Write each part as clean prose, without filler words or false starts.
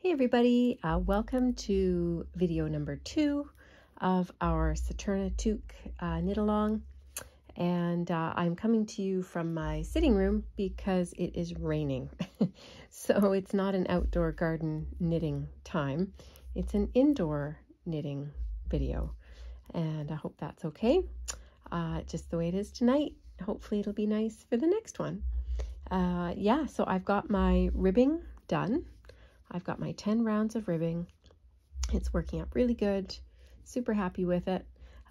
Hey everybody, welcome to video number 2 of our Saturna Toque knit along, and I'm coming to you from my sitting room because it is raining. So it's not an outdoor garden knitting time, it's an indoor knitting video, and I hope that's okay. Just the way it is tonight. Hopefully it'll be nice for the next one. Yeah, so I've got my ribbing done. I've got my 10 rounds of ribbing. It's working out really good. Super happy with it.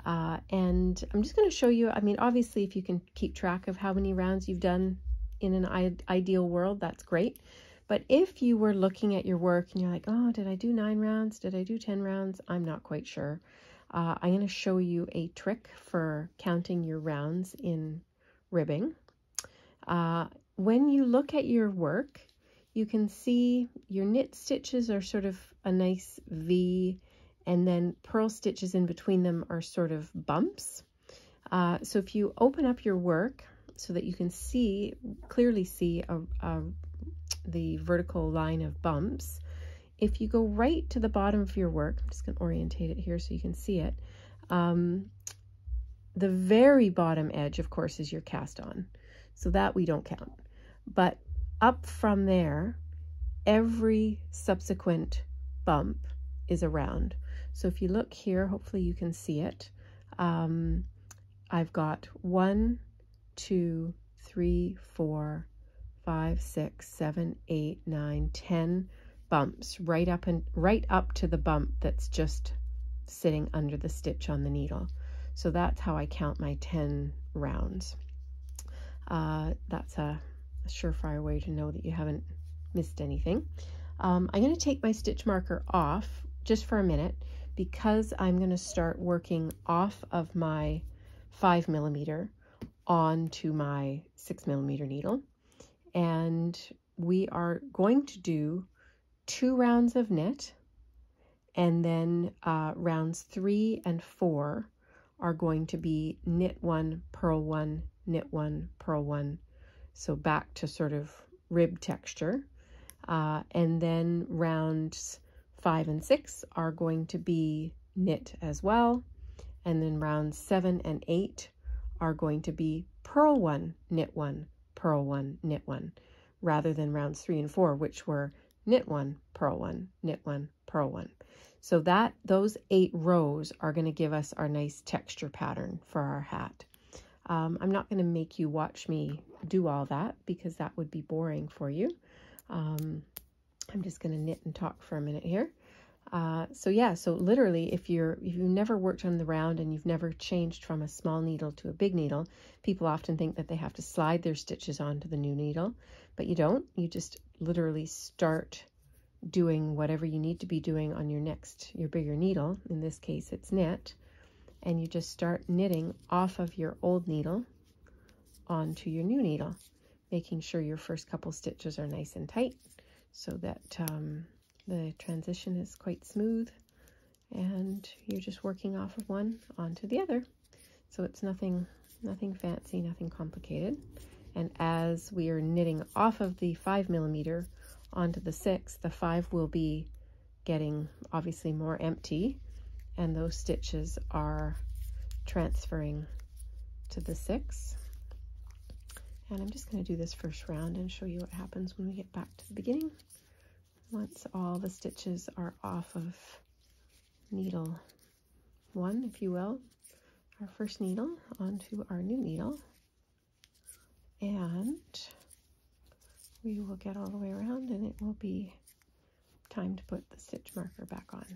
And I'm just going to show you, I mean, obviously, if you can keep track of how many rounds you've done in an ideal world, that's great. But if you were looking at your work and you're like, oh, did I do 9 rounds? Did I do 10 rounds? I'm not quite sure. I'm going to show you a trick for counting your rounds in ribbing. When you look at your work, you can see your knit stitches are sort of a nice V, and then purl stitches in between them are sort of bumps. So if you open up your work so that you can clearly see the vertical line of bumps, if you go right to the bottom of your work, I'm just going to orientate it here so you can see it, the very bottom edge, of course, is your cast on. So that we don't count. But up from there, every subsequent bump is a round. So if you look here, hopefully you can see it. I've got 1, 2, 3, 4, 5, 6, 7, 8, 9, 10 bumps right up to the bump that's just sitting under the stitch on the needle. So that's how I count my 10 rounds. That's a surefire way to know that you haven't missed anything. I'm going to take my stitch marker off just for a minute because I'm going to start working off of my 5mm onto my 6mm needle, and we are going to do 2 rounds of knit, and then rounds 3 and 4 are going to be knit 1, purl 1, knit 1, purl 1. So back to sort of rib texture. And then rounds 5 and 6 are going to be knit as well. And then rounds 7 and 8 are going to be purl 1, knit 1, purl 1, knit 1, rather than rounds 3 and 4, which were knit 1, purl 1, knit 1, purl 1. So those 8 rows are going to give us our nice texture pattern for our hat. I'm not going to make you watch me do all that because that would be boring for you. I'm just going to knit and talk for a minute here. So yeah, so literally if you've never worked on the round and you've never changed from a small needle to a big needle, people often think that they have to slide their stitches onto the new needle, but you don't. You just literally start doing whatever you need to be doing on your bigger needle. In this case, it's knit. And you just start knitting off of your old needle onto your new needle, making sure your first couple stitches are nice and tight so that the transition is quite smooth, and you're just working off of one onto the other. So it's nothing fancy, nothing complicated. And as we are knitting off of the 5mm onto the 6, the 5 will be getting obviously more empty, and those stitches are transferring to the 6. And I'm just going to do this first round and show you what happens when we get back to the beginning. Once all the stitches are off of needle 1, if you will, our first needle onto our new needle, and we will get all the way around and it will be time to put the stitch marker back on.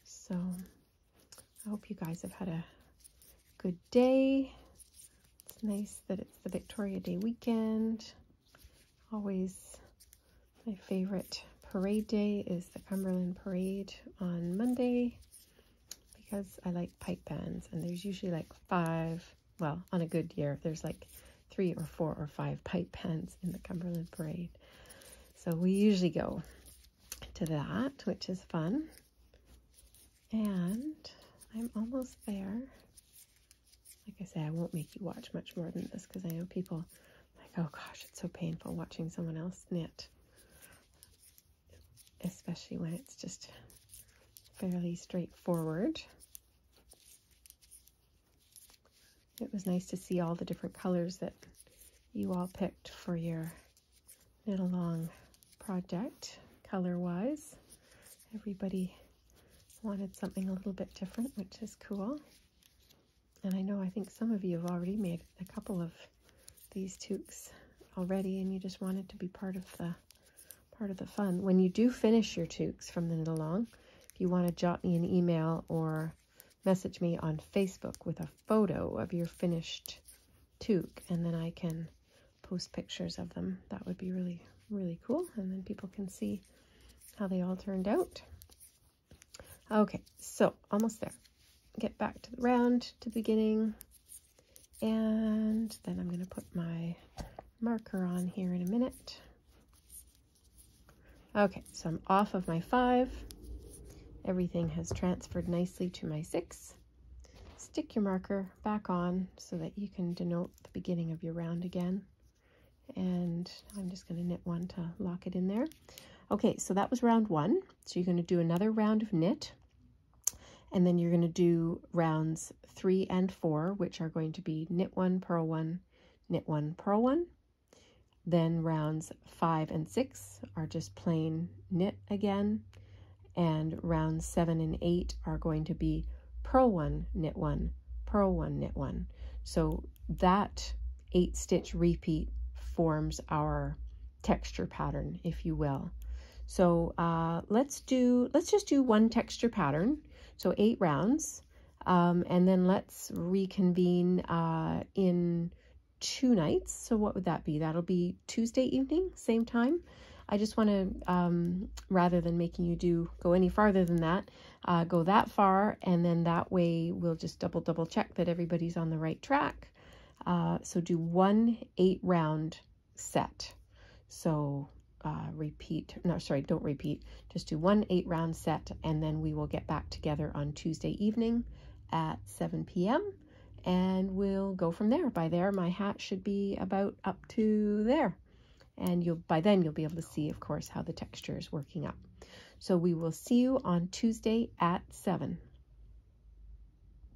So I hope you guys have had a good day. It's nice that it's the Victoria Day weekend. Always my favorite parade day is the Cumberland Parade on Monday because I like pipe bands, and there's usually like 5, well, on a good year, there's like 3 or 4 or 5 pipe bands in the Cumberland Parade. So we usually go to that, which is fun. And I'm almost there. Like I say, I won't make you watch much more than this because I know people like, oh gosh, it's so painful watching someone else knit. especially when it's just fairly straightforward. It was nice to see all the different colors that you all picked for your knit along project, color-wise. Everybody wanted something a little bit different, which is cool. And I think some of you have already made a couple of these toques already, and you just wanted to be part of the fun. When you do finish your toques from the knit along, if you want to jot me an email or message me on Facebook with a photo of your finished toque, and then I can post pictures of them. That would be really, really cool, and then people can see how they all turned out. Okay, so almost there. Get back to the round, to the beginning, and then I'm going to put my marker on here in a minute. Okay, so I'm off of my 5. Everything has transferred nicely to my 6. Stick your marker back on so that you can denote the beginning of your round again. And I'm just going to knit 1 to lock it in there. Okay, so that was round 1. So you're going to do another round of knit. And then you're going to do rounds 3 and 4, which are going to be knit 1, purl 1, knit 1, purl 1. Then rounds 5 and 6 are just plain knit again. And rounds 7 and 8 are going to be purl 1, knit 1, purl 1, knit 1. So that 8-stitch repeat forms our texture pattern, if you will. So let's just do one texture pattern. So 8 rounds, and then let's reconvene in 2 nights. So what would that be? That'll be Tuesday evening, same time. I just want to, rather than making you go any farther than that, go that far, and then that way we'll just double check that everybody's on the right track. So do 1 8-round set. So don't repeat, just do 1 8-round set, and then we will get back together on Tuesday evening at 7 p.m. and we'll go from there. By there, my hat should be about up to there. And by then you'll be able to see, of course, how the texture is working up. So we will see you on Tuesday at 7.